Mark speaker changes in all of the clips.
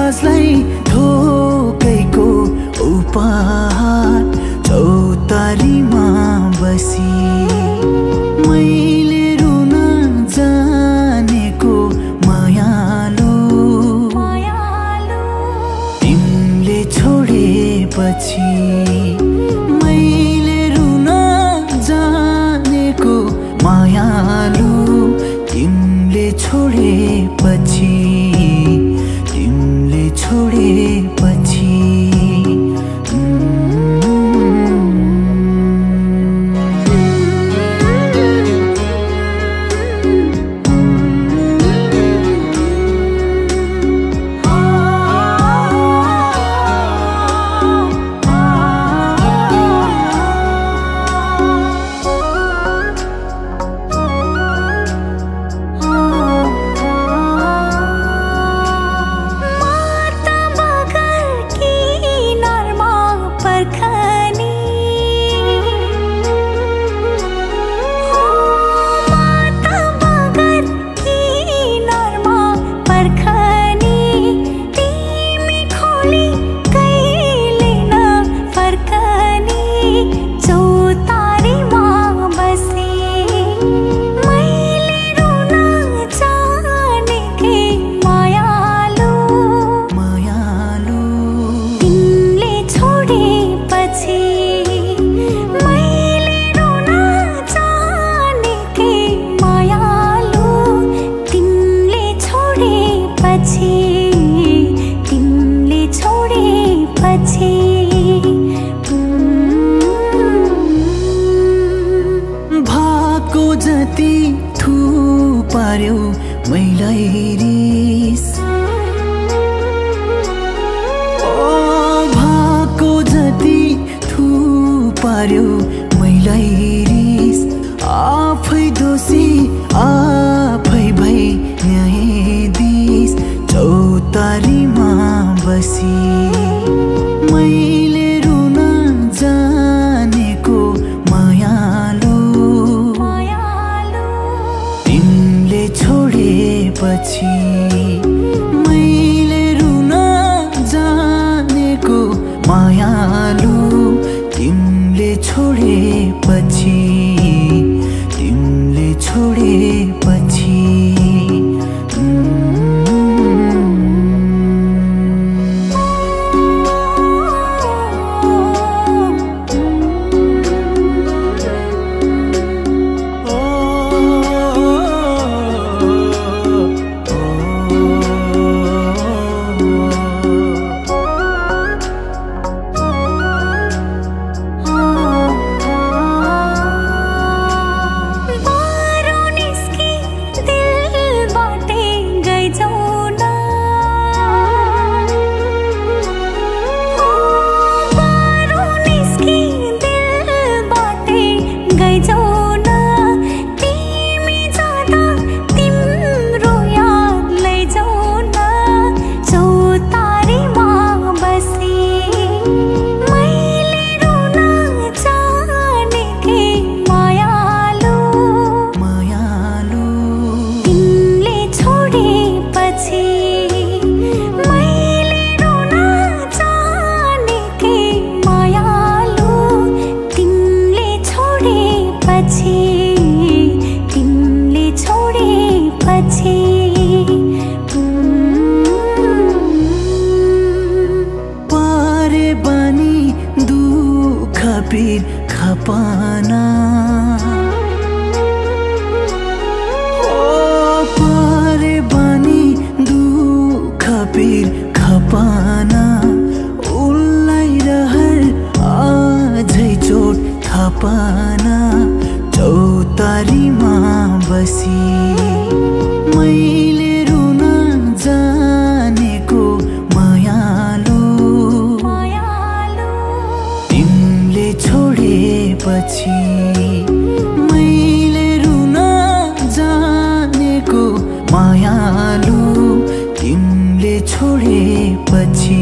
Speaker 1: विश्वासलाई धोकैको उपहार चौतारीमा बसी मैले रुन जानेको मायालु तिमीले छोडेपछि मैले रुन जानेको मायालु तिमीले छोडेपछि जति थुपार्यो मैलाई रिस भाको जति थुपार्यो मैलाई रिस आफै दोषी आफै भई न्यायाधीश चौतारीमा बसी मैले रुन जानेको मायालु तिमीले छोडेपछि मैले रुन जानेको मायालु तिमीले छोडेपछि पीर खपाना पारे बानी दुख पीर खपाना उल्लाई रहर आजै चोट थपाना चौतारीमा बसी मैले रुन जानेको मायालु तिमीले छोडेपछि मैले रुन जानेको मायालु तिमीले छोडेपछि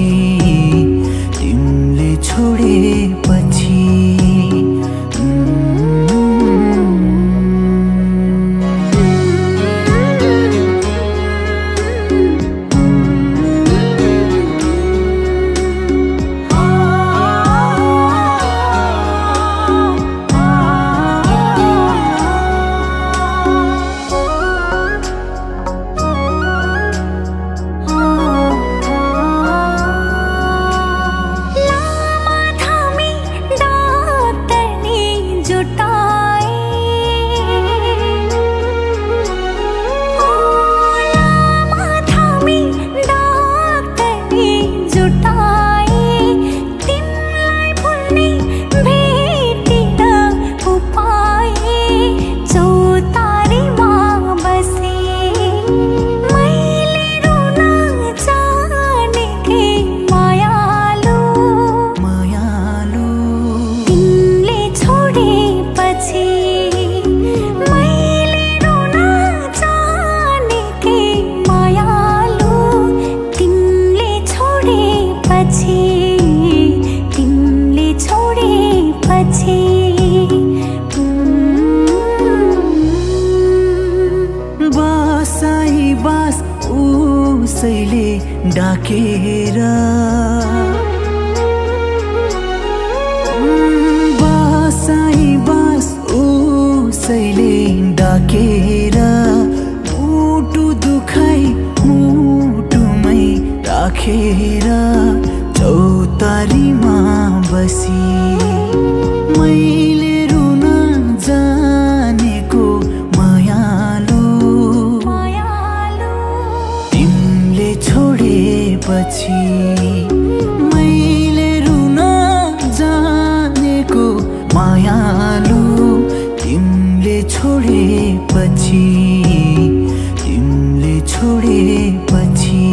Speaker 1: डाकेर बासाई बास उसैले डाकेर मुटु दुखाई मुटुमै राखेर चौतारीमा बसी मैले रुन जानेको मायालु तिमीले छोडेपछि मैले रुन जानेको मायालु तिमीले छोडेपछि तिमीले छोडेपछि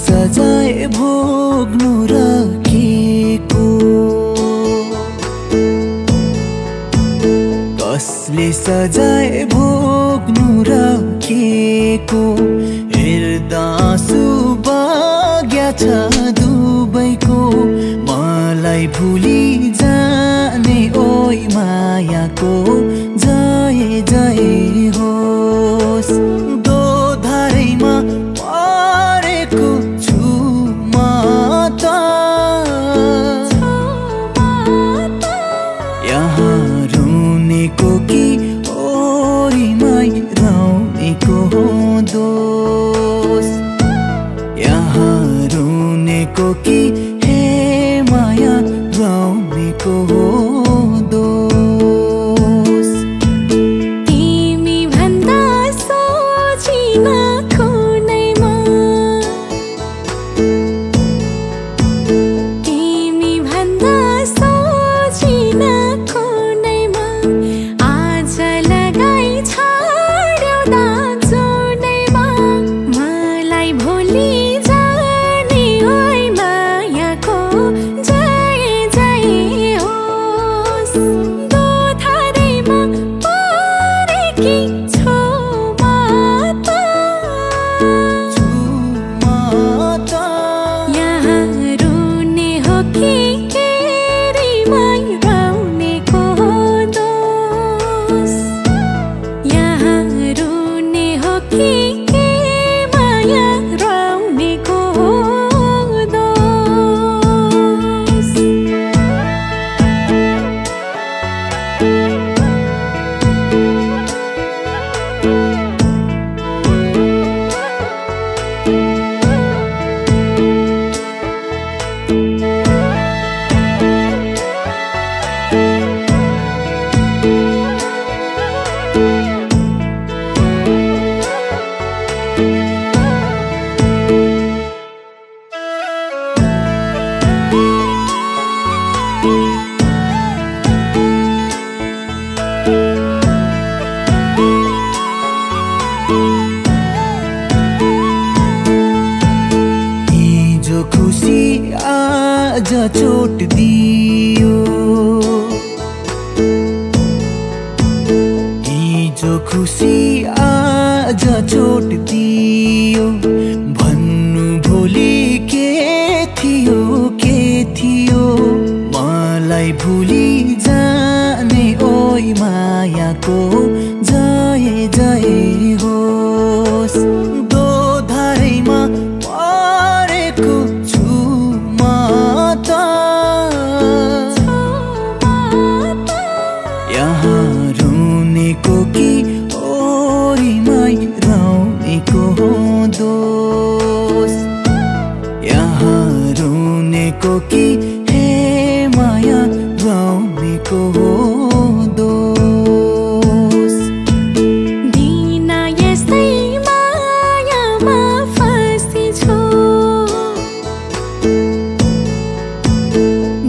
Speaker 1: सजाय भोग्नु राखेको कसले सजाय भोग्नु राखेको हेर्दा सुबाग्या छ दुबैको मलाई भुली जाने ओइ मायाको जय जय होस् दोधारैमा दोष यहाँ रुने चोट दियो हिजो खुसी आज चोट दियो भन्नु भोलि के थियो मलाई भुली जाने ओइ मायाको जय जय होस् दोधारैमा परेको छु म त यहाँ रुनेको कि ओरिमै रौनेको दोष यहाँ रुनेको कि हे माया रौनेको दोष
Speaker 2: बिना यस्तै मायामा फँसेछु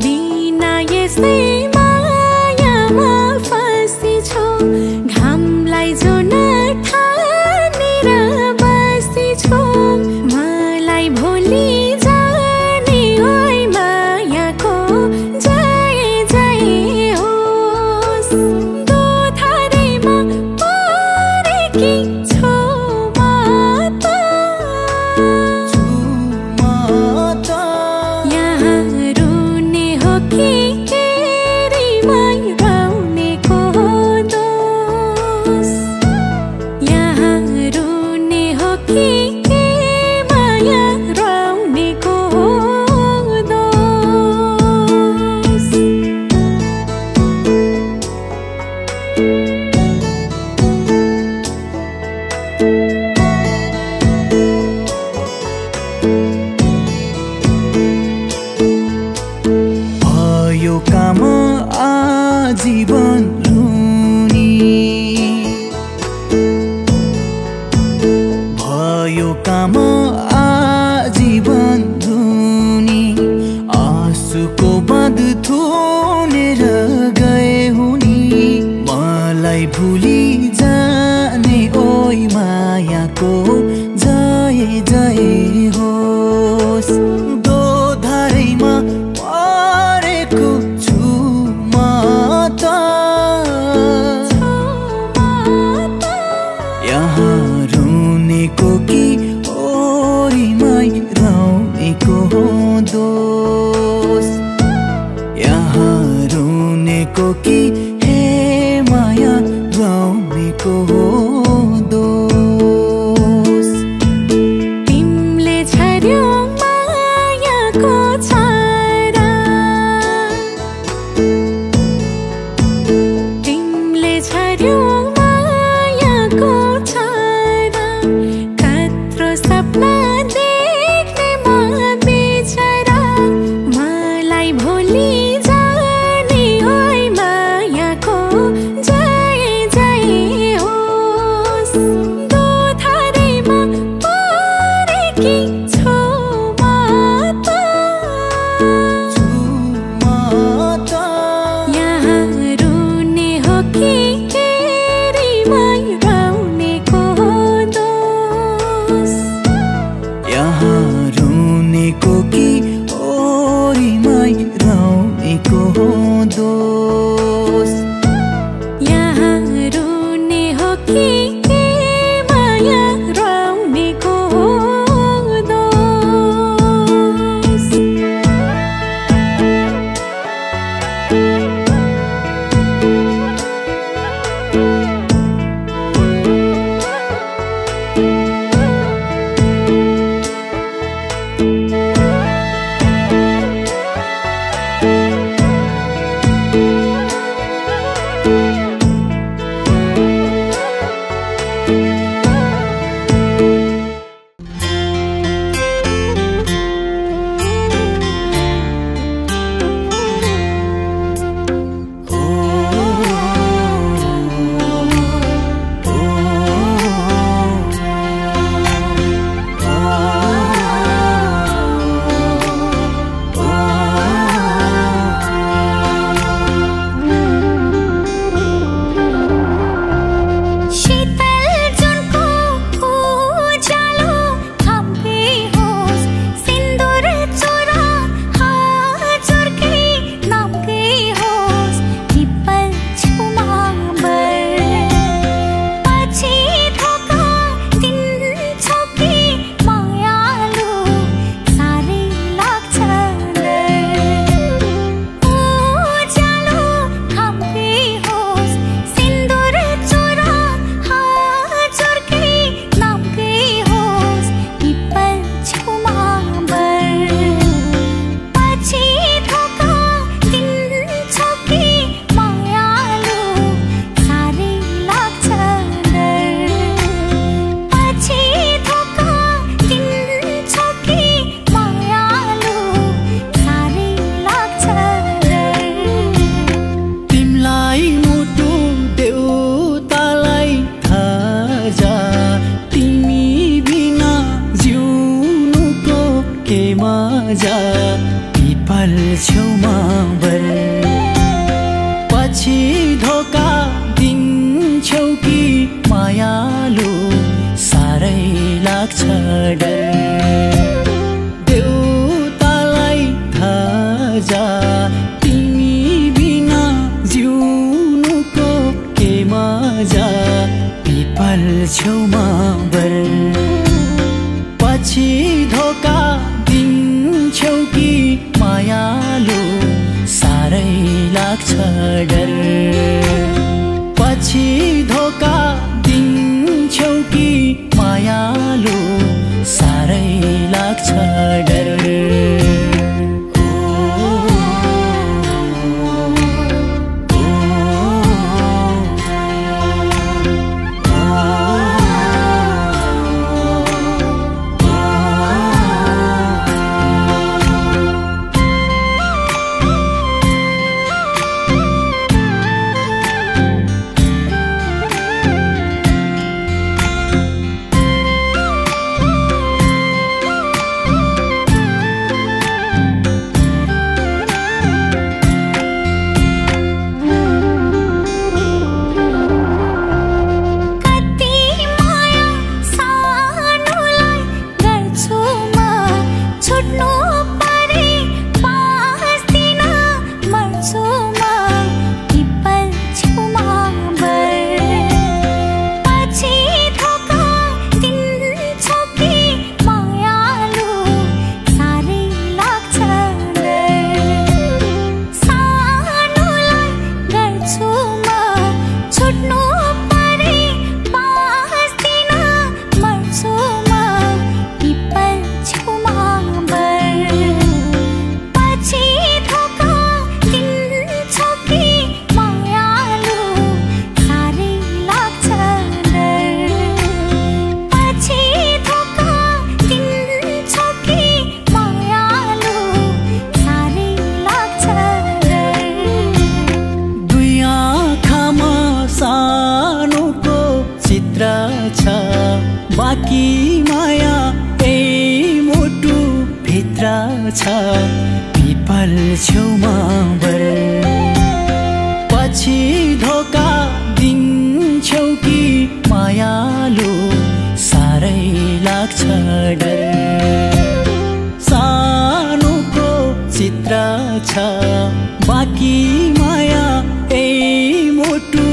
Speaker 2: बिना यस्तै मायामा फँसेछु घामलाई जुन ठानेर बसेछु मलाई भोलि जाने ओइ मायाको जय जय होस् दोधारैमा परेकी छु म त यहाँ रुने हो कि केरीमै रौनेको दोष यहाँ रुने हो कि माया रौनेको दोष
Speaker 1: भयो काम आजीवन रुनी भयो काम आजीवन रुनी आँसुको बाँध थुनेर गए हुनी मलाई भुली जाने ओइ मायाको जय जय होस् दोधारैमा परेको छु म त यहाँ रुनेको कि ओरिमै रौनेको दोष यहाँ रुनेको कि हे माया रौनेको दोष
Speaker 2: तिमीले
Speaker 1: के मजा पिपल छेउमा बर पछि धोका दिन्छौ कि मायालु साह्रै लाग्छ डर देउतालाई थाहा जा तिमी बिना जिउनुको के मजा पिपल छेउमा बर पछि धोका दिन्छौ कि मायालु साह्रै लाग्छ डर पछि धोका दिन्छौ कि मायालु साह्रै लाग्छ डर बाकी माया ए मुटु भित्र छ पिपल छेउमा बर पछि धोका दिन्छौ कि मायालु साह्रै लाग्छ डर सानोको चित्र छ बाकी माया ए मुटु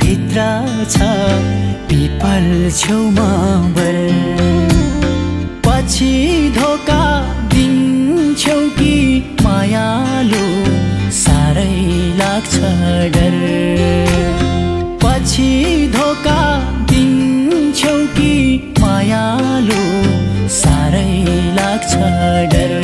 Speaker 1: भित्र छ पिपल छेउमा बर पछि धोका दिन्छौ कि मायालु साह्रै लाग्छ डर पछि धोका दिन्छौ कि मायालु साह्रै लाग्छ डर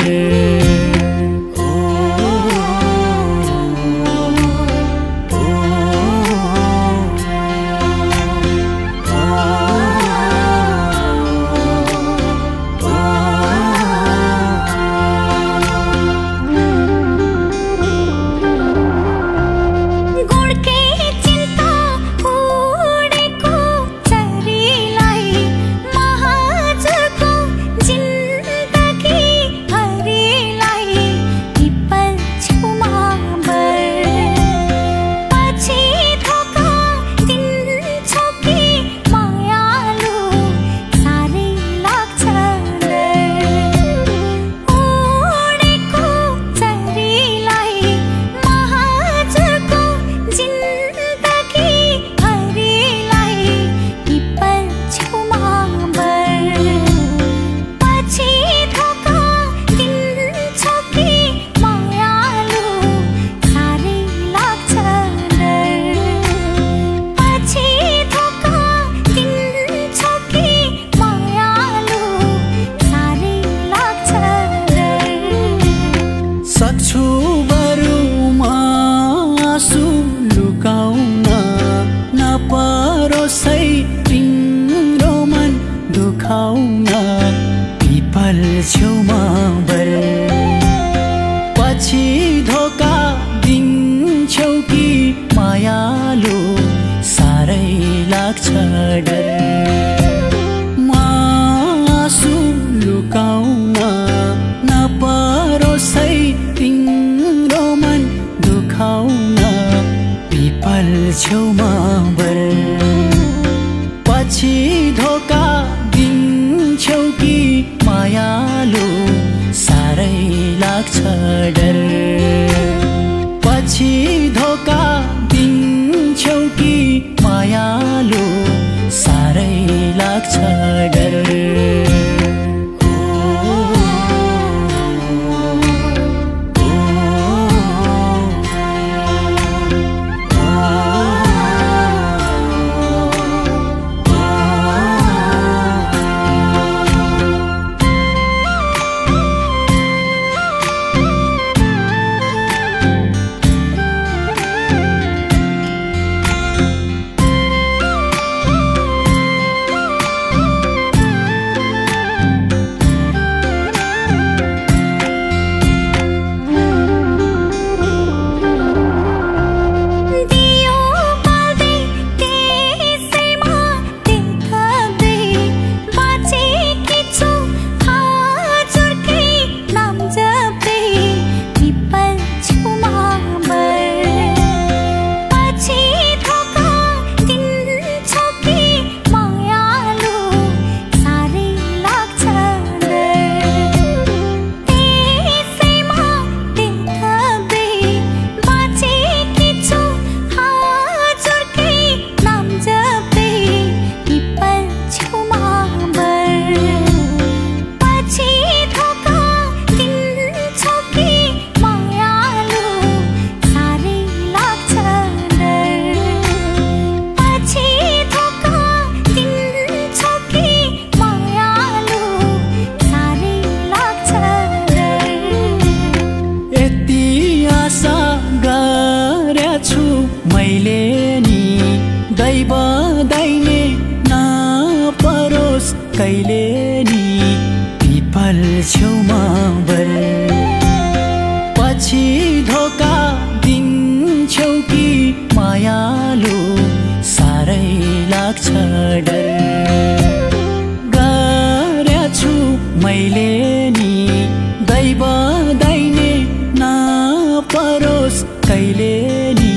Speaker 1: पिपल छेउमा बर पछि धोका दिन्छौ कि मायालु साह्रै लाग्छ डर मासु लुकाउन साह्रै लाग्छ डर पछि धोका दिन्छौ कि मायालु साह्रै लाग्छ डर मैले नि दैव दाइने नपरोस् कहिले नि पिपल छेउमा बर पछि धोका दिन्छौ कि मायालु साह्रै लाग्छ डर गरेछु मैले नि दैव दाइने नपरोस् कहिले नि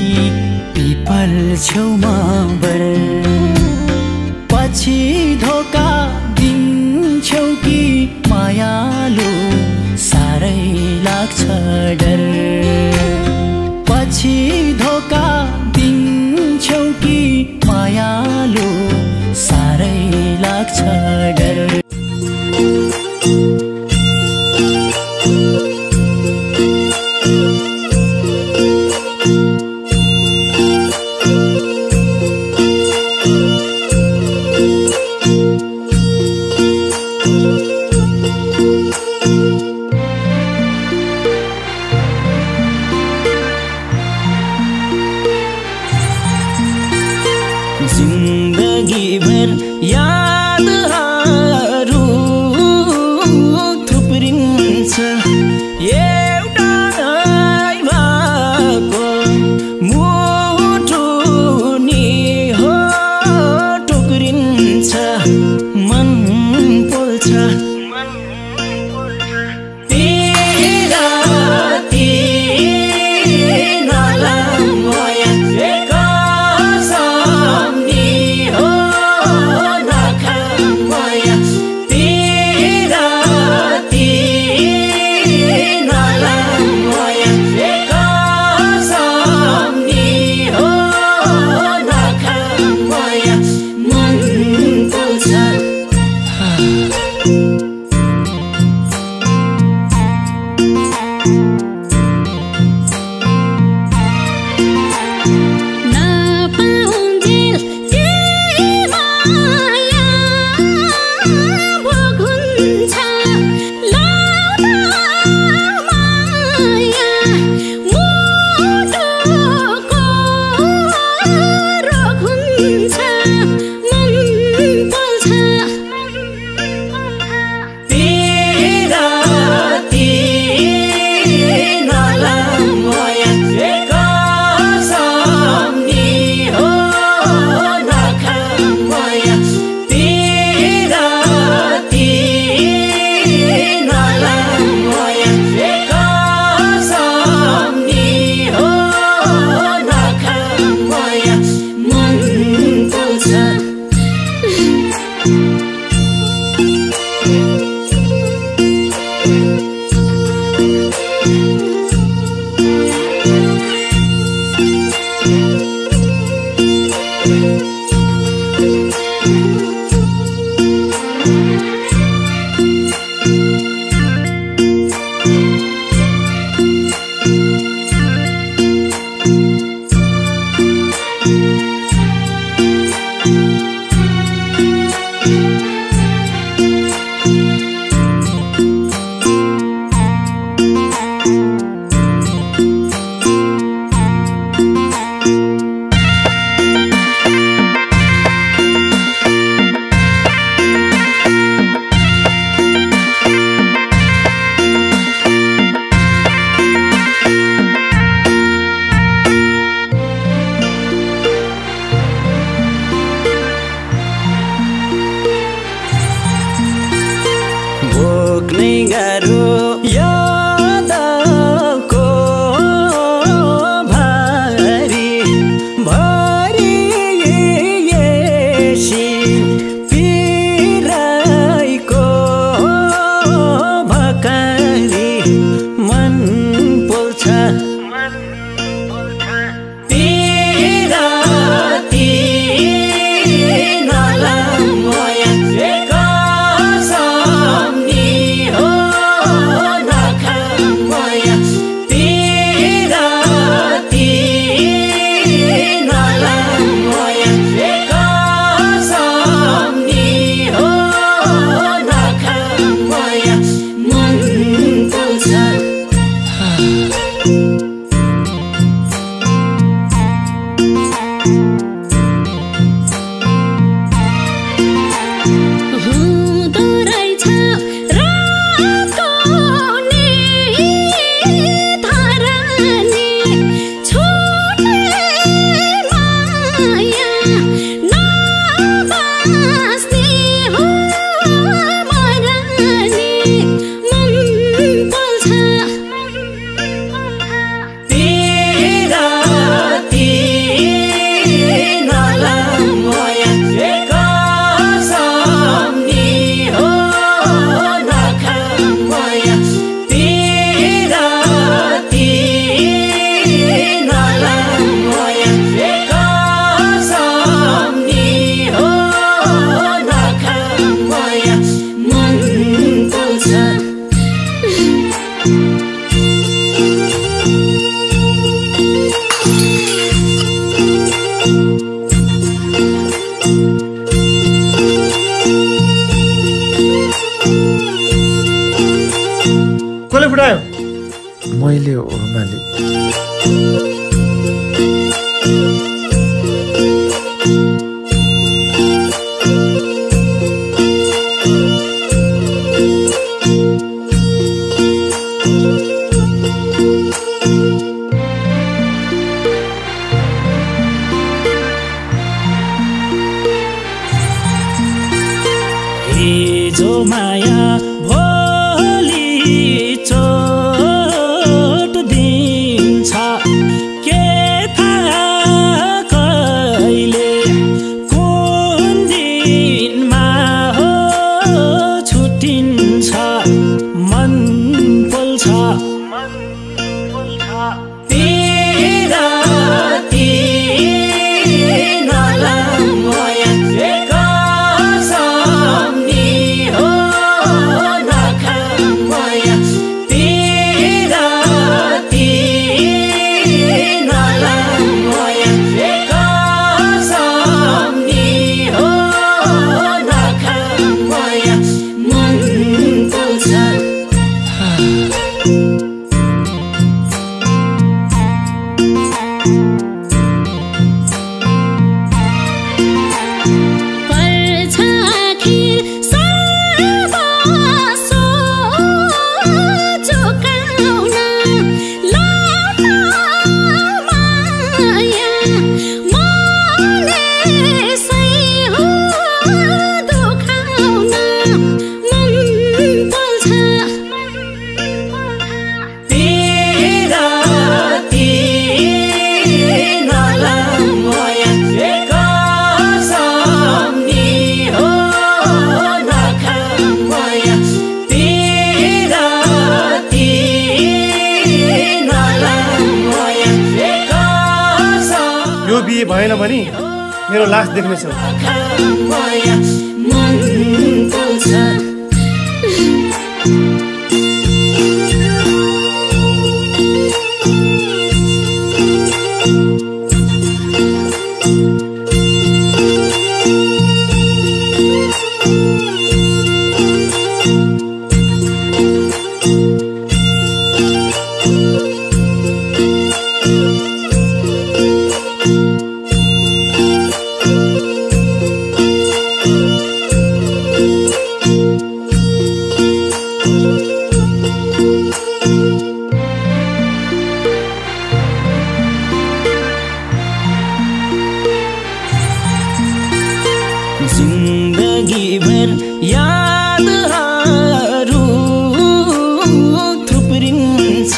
Speaker 1: पिपल छेउमा बर पछि धोका दिन्छौ कि मायालु साह्रै लाग्छ डर पछि धोका दिन्छौ कि मायालु साह्रै लाग्छ डर
Speaker 3: कसले फुटायो?
Speaker 4: मैले हो मालिक।
Speaker 1: हिजो माया भोलि चोट दिन्छ के थाहा कहिले कुन दिनमा हो छुट्टिन्छ मन पोल्छ
Speaker 3: यो बिहे भएन भने मेरो लास देख्नेछौ। जिन्दगी भर यादहरू थुप्रिन्छ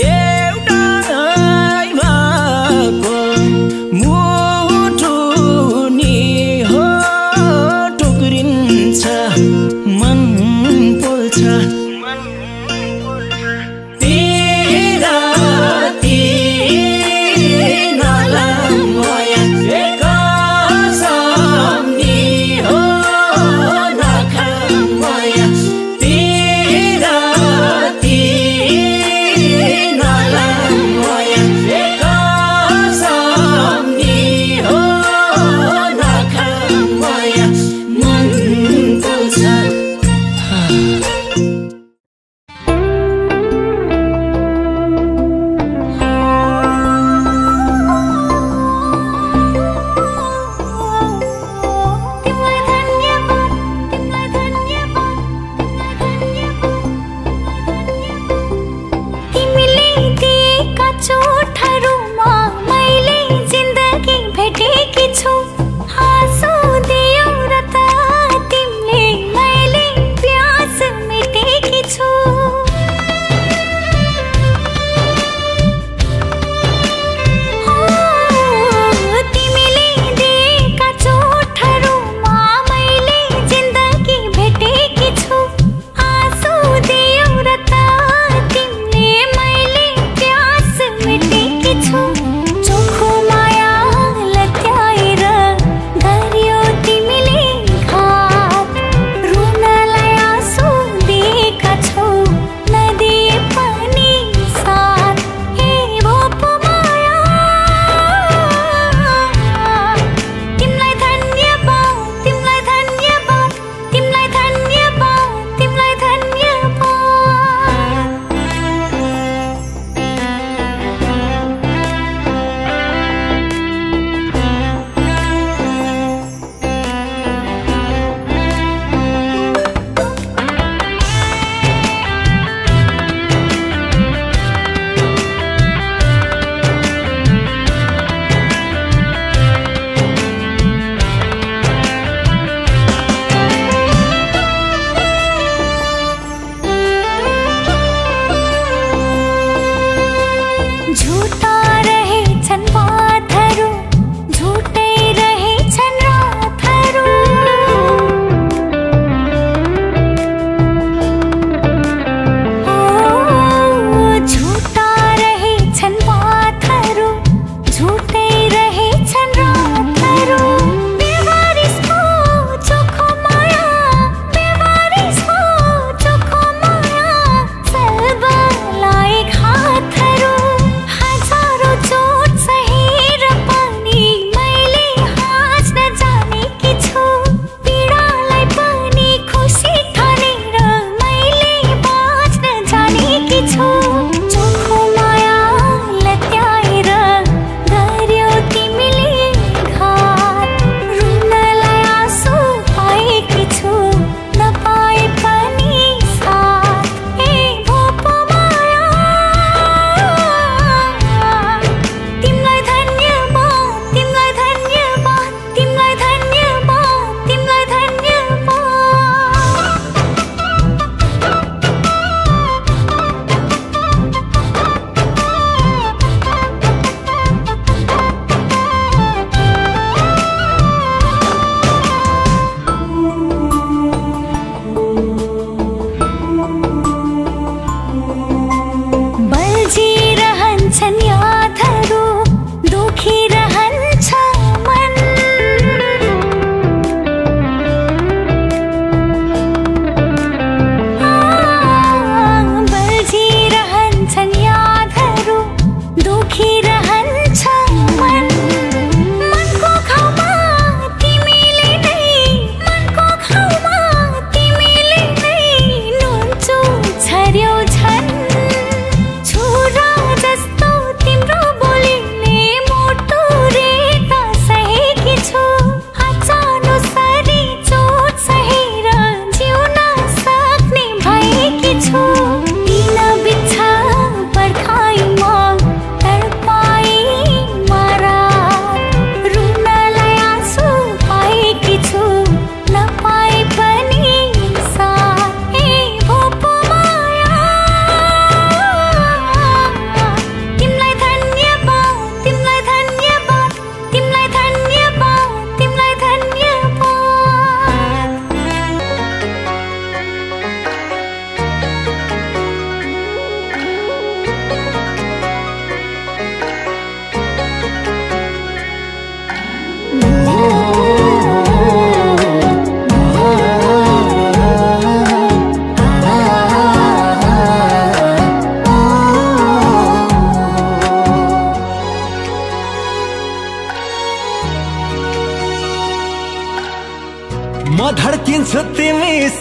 Speaker 3: एउटा भएको मुटु नि हो टुक्रिन्छ मन पोल्छ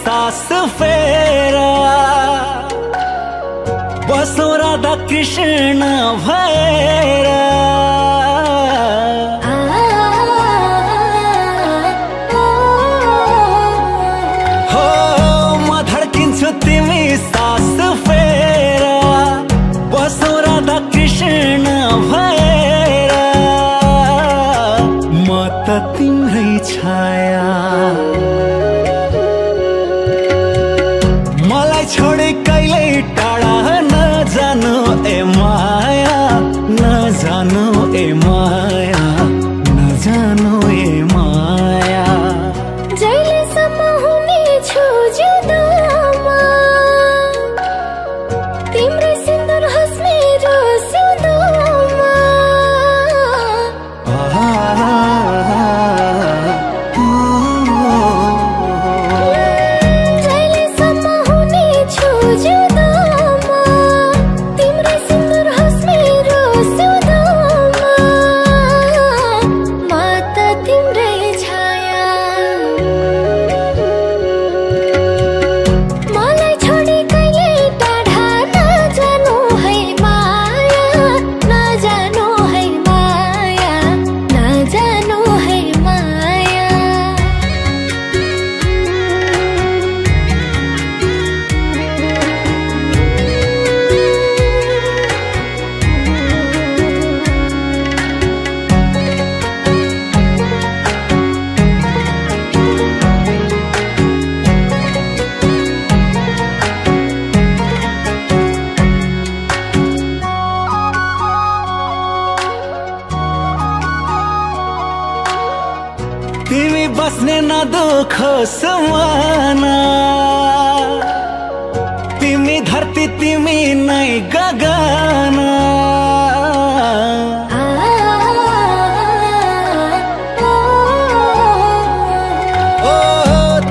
Speaker 3: सास फेरा बसौँ राधा कृष्ण भएर हो म धड्किन्छु तिमी सास फेरा बसौँ राधा कृष्ण भएर म त तिम्रै छाया मलाई छोडे कहिले टाढा नजानु ए माया नजानु ए माया नजानु ए माया
Speaker 2: जहिलेसम्म हुनेछु जिउँदोमा तिम्रै सिन्दुर होस् मेरो सिउँदोमा जहिलेसम्म हुनेछु जिउँदोमा तिम्रै सिन्दुर होस् मेरो सिउँदोमा म त तिम्रै छाया मलाई छोडी कहिले टाढा नजानु है माया नजानु है माया नजानु है माया
Speaker 3: तिमी बस्ने न दुख समाना तिमी धरती तिमी नै गगना ओ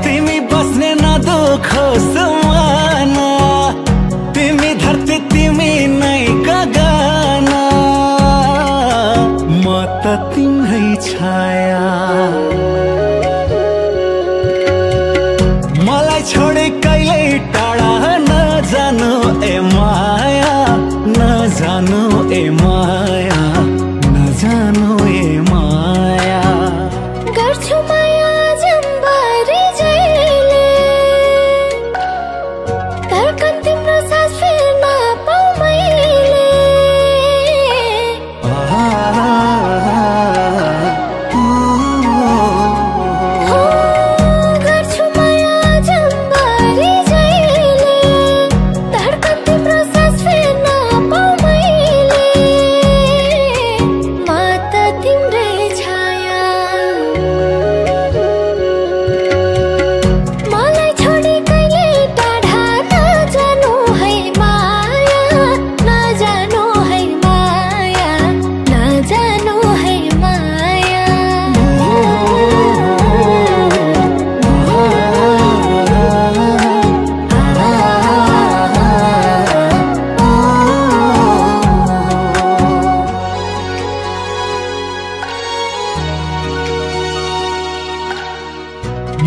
Speaker 3: तिमी बस्ने न दुख समाना तिमी धरती तिमी नै गगना म त तिम्रै छाया मलाई छोडे कहिले टाढा नजानु ए माया नजानु ए माया नजानु ए माया
Speaker 2: गर्छु माया जम्बारी जहिले धड्कन तिम्रो सास फेर्न पाऊँ मैले हो गर्छु माया जम्बारी जहिले धड्कन तिम्रो सास फेर्न पाऊँ मैले म त तिम्रै छाया मलाई छोडी कहिले टाढा नजानु है माया नजानु है माया नजानु है माया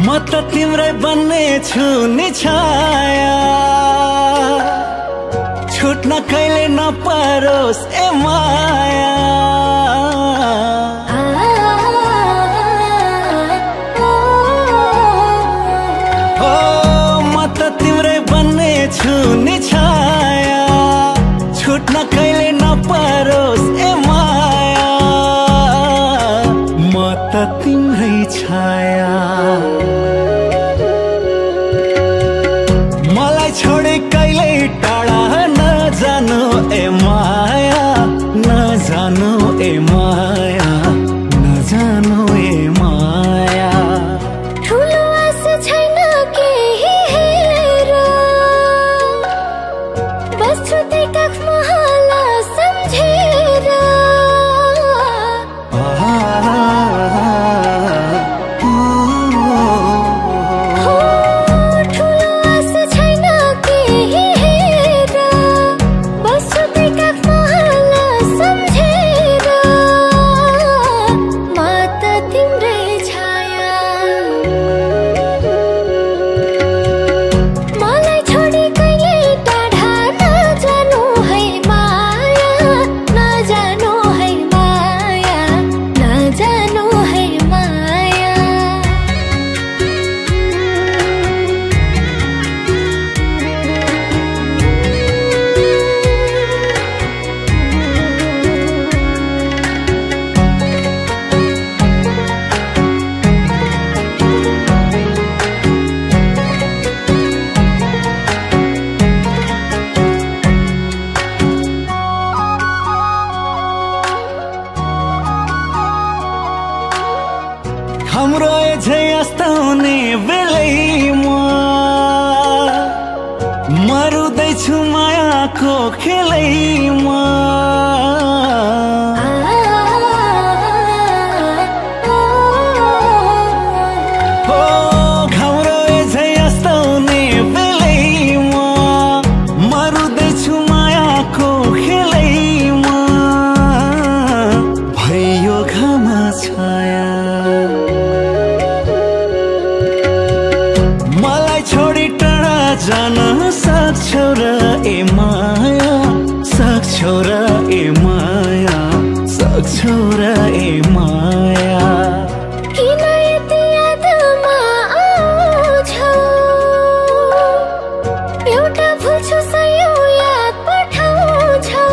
Speaker 3: म त तिम्रै बन्ने छु नि छाया छुट्न कहिले नपरोस् ए माया हो म त तिम्रै बन्ने छु नि छाया छुट्न कहिले नपरोस् ए माया म त तिम्रै छाया मलाई छोडे कहिले टाढा नजानु ए माया नजानु ए माया नजानु ए माया
Speaker 2: ठुलो आशा छैन केही हेर बस्छु त्यही काखमा हाला
Speaker 3: मरुदैछु मायाको खेलैमा जान सक्छौ र ए माया सक्छौ र ए माया सक्छौ र ए माया
Speaker 2: किन यति यादमा आउँछौ एउटा भुल्छु सयौं याद पठाउँछौ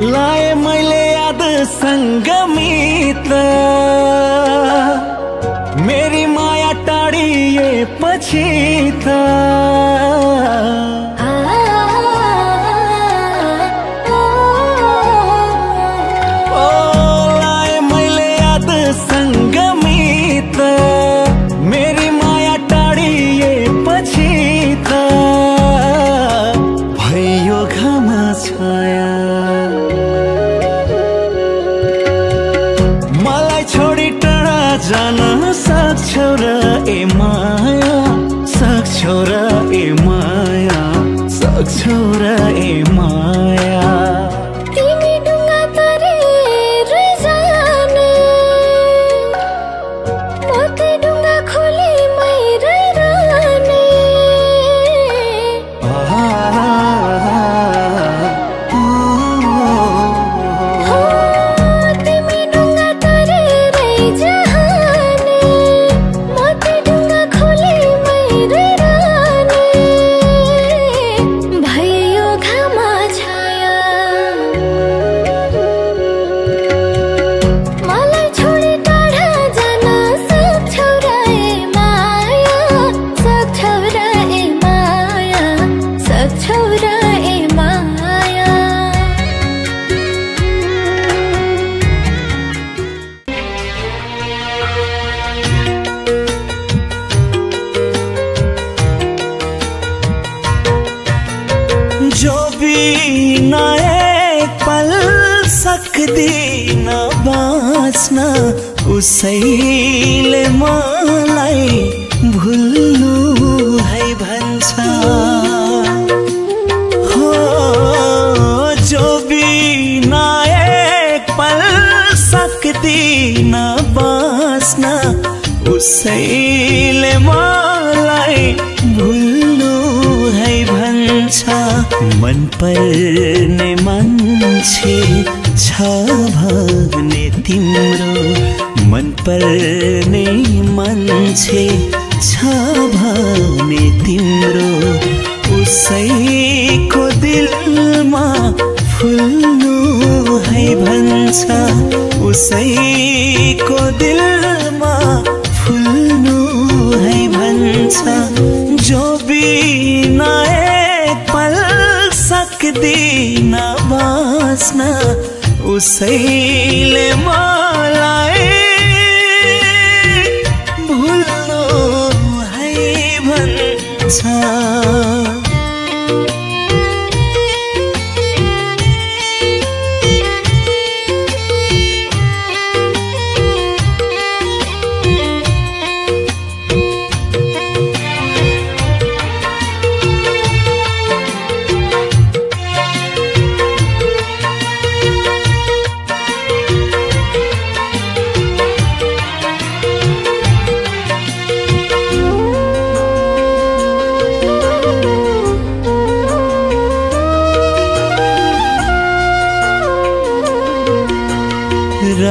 Speaker 3: लाए मैले याद संगमित मेरी माया टाढिएपछि त लाए मैले याद संगमित मेरी माया टाढिएपछि त भयो घामा छाया जान सक्छौ र ए माया सक्छौ र ए माया सक्छौ र ए माया
Speaker 2: तिमी डुङ्गा तरेर जाने म त्यही डुङ्गा खोलीमै रहिरहने तिमी डुङ्गा तरेरै जाने म त्यही डुङ्गा खोलीमै रहिरहने भयो घामा छाया मलाई छोडी टाढा जान सक्छौ र ए माया सक्छौ र ए माया सक्छौ र ए माया
Speaker 3: जो बिना एक पल सक्दिन बाँच्न उसैले मलाई भुल्नु है भन्छ हो जो बिना एक पल सक्दिन बाँच्न उसैले मलाई भुल्नु है भन्छ मन पर्ने मान्छे छ भने तिम्रो मन पर्ने मान्छे छ भने तिम्रो उसैको दिलमा फुल्नु है भन्छ उसैको दिलमा फुल्नु है भन्छ जो बिना एक पल सक्दिन बाँच्न उसैले मलाई भुल्नु है भन्छ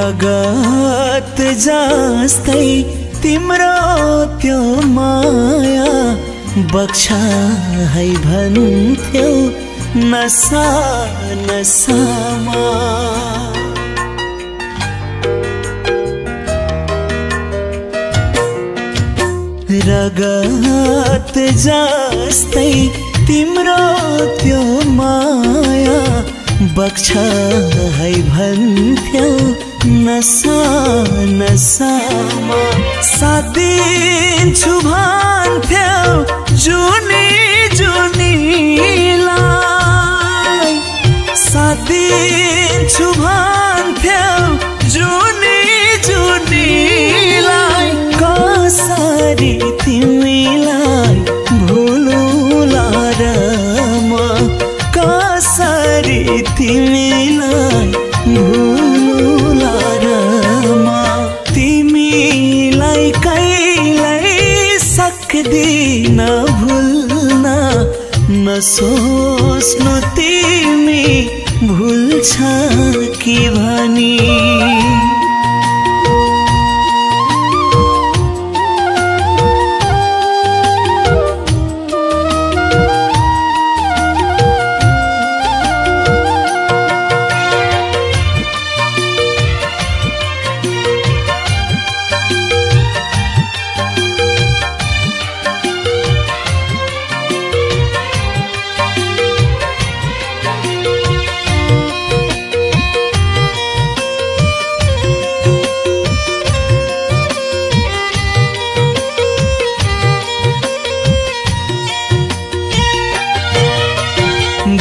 Speaker 3: रगत जस्तै तिम्रो त्यो माया बक्सा है भन्थ्यौ नसा नसामा रगत जस्तै तिम्रो त्यो माया बक्सा है भन्थ्यौ नसा नसामा साथ दिन्छु भन्थ्यौ जुनी जुनीलाई साथ दिन्छु भन्थ्यौ जुनी जुनीलाई कसरी तिमीलाई भुलुला र म कसरी तिमीलाई भुलुला र म तिमीलाई कहिल्यै सक्दिन भुल्न नसोच्नु तिमी भुल्छ कि भनी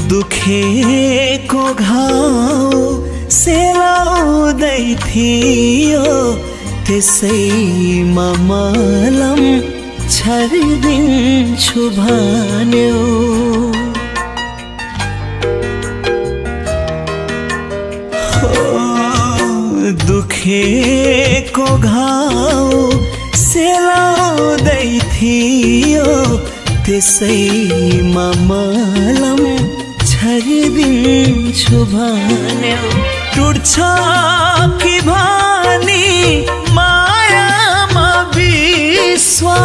Speaker 3: दुखेको घाउ सेलाउँदै थियो त्यसैमा मलम छरिदिन्छु भन्यो दुखेको घाउ सेलाउँदै थियो त्यसैमा मलम छरिदिन्छु भन्यो टुट्छ कि भनी मायामा विश्वास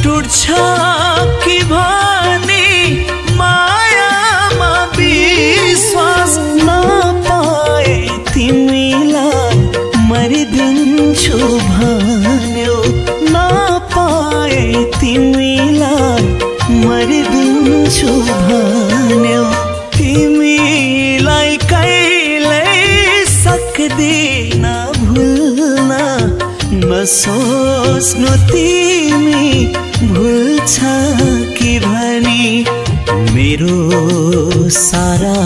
Speaker 3: टुट्छ कि भनी मायामा विश्वास नपाए तिमीलाई मरिदिन्छु भन्यो नपाए तिमीलाई मरिदिन्छु भन्यो तिमीलाई कहिल्यै सक्दिन भुल्न नसोच्नु तिमी भुल्छ कि भनी मेरो सारा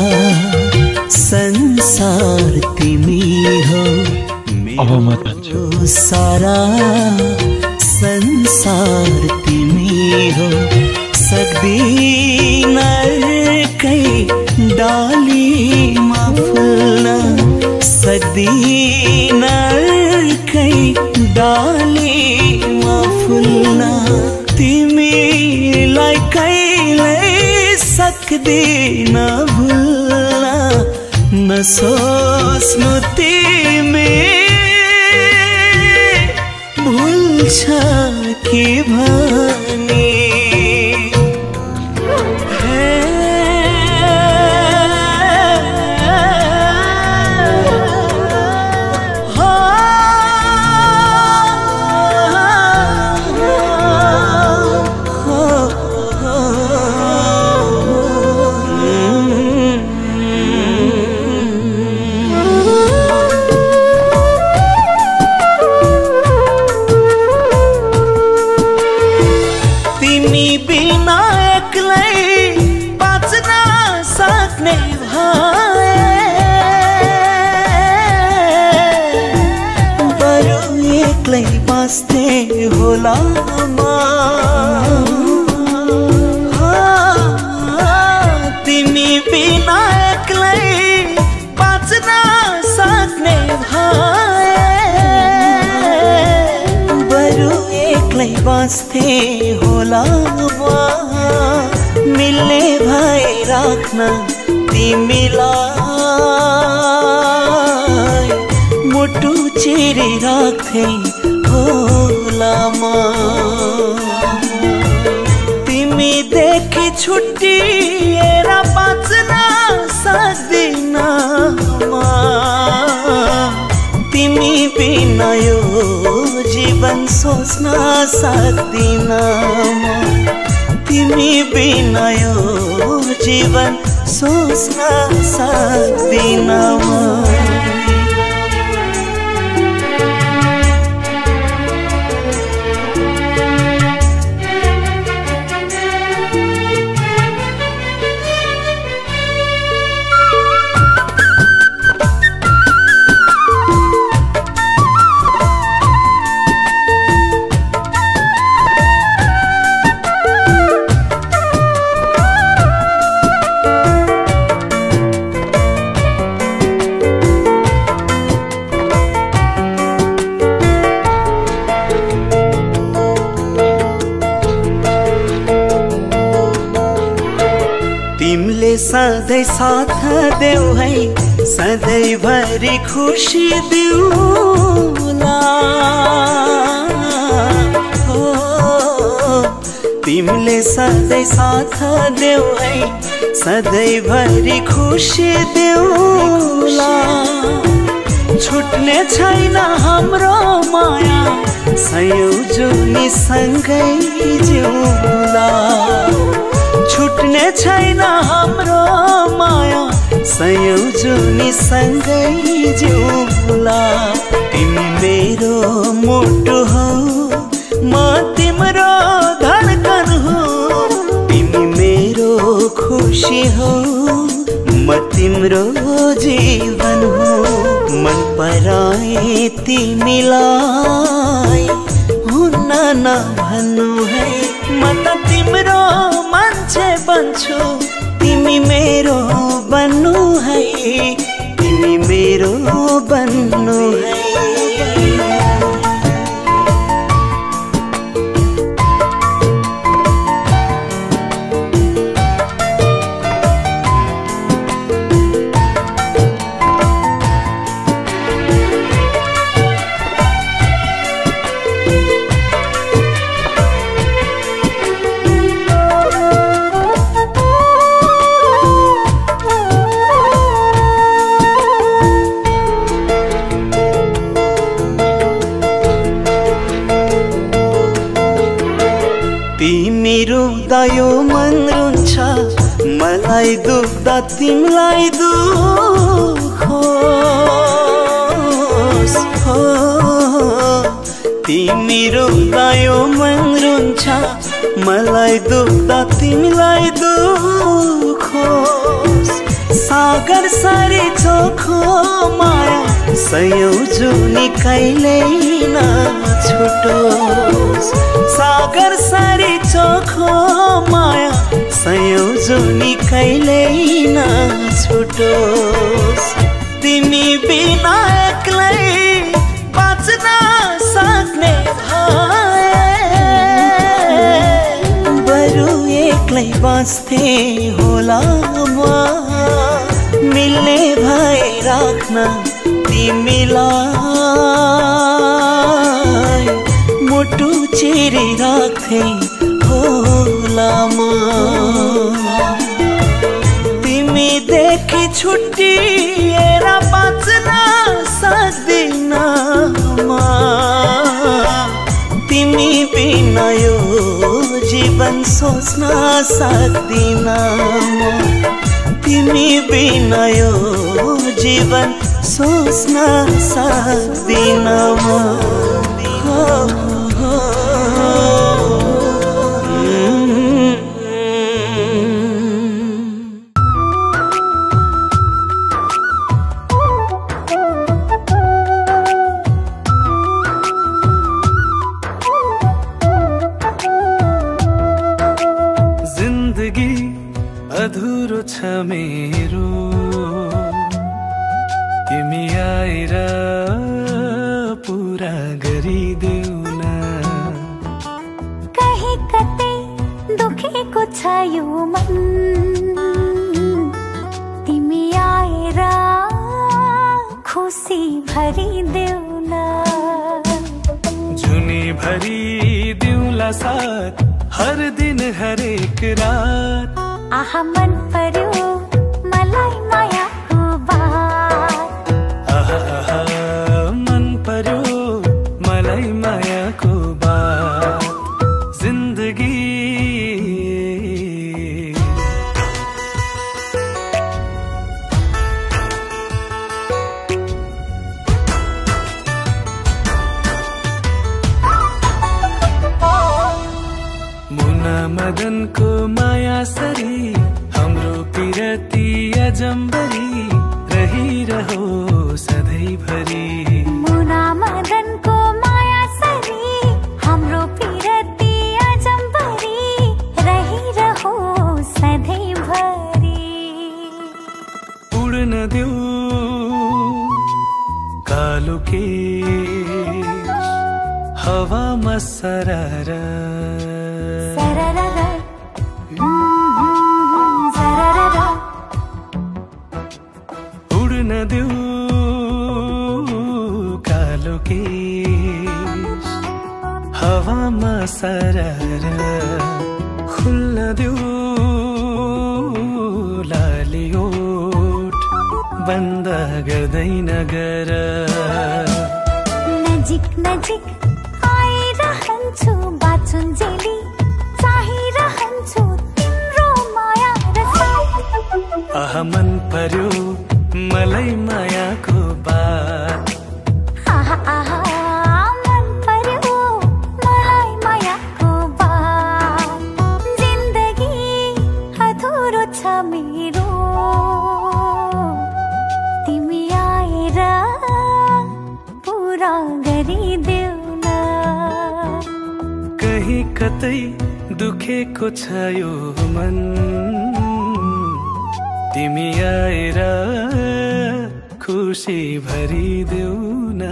Speaker 3: संसार तिमी हो मेरो सारा संसार तिमी हो सक्दिन कै डालीमा फुल्न सक्दिन कै डालीमा फुल्न तिमीलाई कहिल्यै सक्दिन भुल्न नसोच्नु तिमी भुल्छ कि भनी बाँच्ने होला तिमी बिना एक्लै बाँच्न सक्ने भए बरु एक्लै बाँच्ने होला मिल्ने भए राख्न तिमीलाई चिरिराख्थे होला म तिमी देखि छुट्टिएर बाँच्न सक्दिन म तिमी बिना यो जीवन सोच्न सक्दिन म तिमी बिना यो जीवन सोच्न सक्दिन म सधैँ साथ देऊ है सधैँभरि खुसी दिउला हो तिमीले सधैँ साथ देऊ है सधैँभरि खुसी दिउला छुट्ने छैन हाम्रो माया सयौं जुनी सँगै जिउला छुट्ने छैन हाम्रो माया सयौं जुनी सँगै जिउला तिमी मेरो मुटु हौ म तिम्रो धड्कन हो तिमी मेरो खुसी हौ म तिम्रो जीवन हो मन पराए तिमीलाई हुन्न नभन्नु है म त तिम्रो मान्छे बन्छु तिमी मेरो बन्नु है तिमी मेरो बन्नु है यो मन रुन्छ मलाई दुख्दा तिमीलाई दुख होस् हो तिमी रुँदा यो मन रुन्छ मलाई दुख्दा तिमीलाई दुख होस् सागर सारी चोखो माया सयौं जुनी कहिल्यै नछुटोस् सागर सारी चोखो माया सयौं जुनी कहिल्यै नछुटोस् तिमी बिना एक्लै बाँच्न सक्ने भए बरु एक्लै बाँच्थे होला म मिल्ने भए राख्न तिमीलाई मुटु चिरी राख्थे होला म तिमी देखि छुट्टिएर बाँच्न सक्दिन म तिमी बिना यो जीवन सोच्न सक्दिन म तिमी बिना यो जीवन सोच्न सक्दिन म
Speaker 1: जिन्दगी अधुरो छ मेरो तिमी आएर पुरा गरिदेऊ न
Speaker 2: कहीं कतै दुखेको छ यो मन तिमी आएर खुसी भरिदेऊ न
Speaker 1: जुनी भरी दिउँला साथ हर दिन हरेक रात
Speaker 2: आहा मन पर्यो मलाई मायाको बात
Speaker 1: आहा आहा मन पर्यो मलाई मायाको बात जिन्दगी मदनको माया सरी हाम्रो पिरती अजम्बरी रहिरहो सधैँभरि
Speaker 2: मुना मदनको माया सरी हाम्रो पिरती अजम्बरी रहिरहो सधैँभरि
Speaker 1: उड्न देऊ कालो केश हावामा सरारा उड्न देऊ कालो केश हावामा सरारा खुल्न देऊ लाली ओठ बन्द गर्दैन गर
Speaker 2: नजिक नजिक आइरहन्छु बाँचुन्जेली चाहिरहन्छु तिम्रो माया र साथ
Speaker 1: आहा मन पर्यो मलाई मायाको बात
Speaker 2: आहा आहा मन पर्यो मलाई मायाको बात जिन्दगी अधुरो छ मेरो तिमी आएर पुरा गरिदेऊ न
Speaker 1: कहीँ कतै दुखेको छ यो मन तिमी आएर खुसी भरिदेऊ न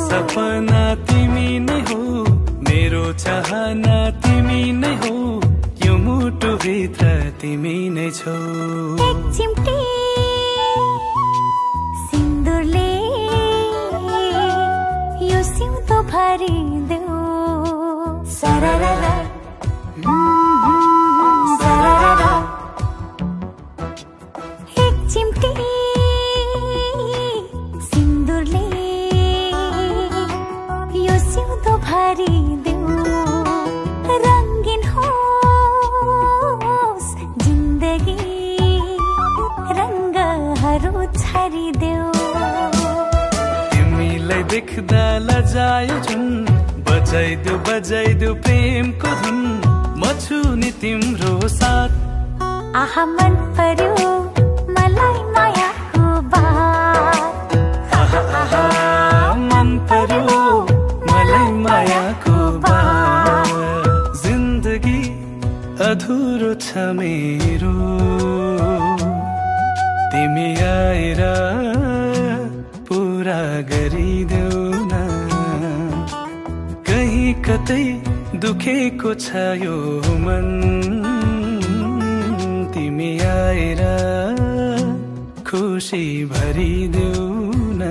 Speaker 1: सपना तिमी नै हो मेरो चाहना तिमी नै हो यो मुटु भित्र तिमी नै छौ
Speaker 2: एक चिम्टी सिन्दुरले यो सिउँदो भरिदेऊ सरररा सरररा एक चिम्टी भरिदेऊ रङ्गिन होस् जिन्दगी रङ्गहरू छरिदेऊ
Speaker 1: तिमीलाई देख्दा लजायो जुन बजाइदेऊ प्रेमको धुन म छु नि तिम्रो साथ
Speaker 2: आहा मन पर्यो मलाई मायाको बात
Speaker 1: आहा आहा मन पर्यो मलाई मायाको बात जिन्दगी अधुरो छ मेरो तिमी आएर पुरा गरिदेऊ न कहीँ कतै दुखेको छ यो मन तिमी आएर खुसी भरिदेऊ न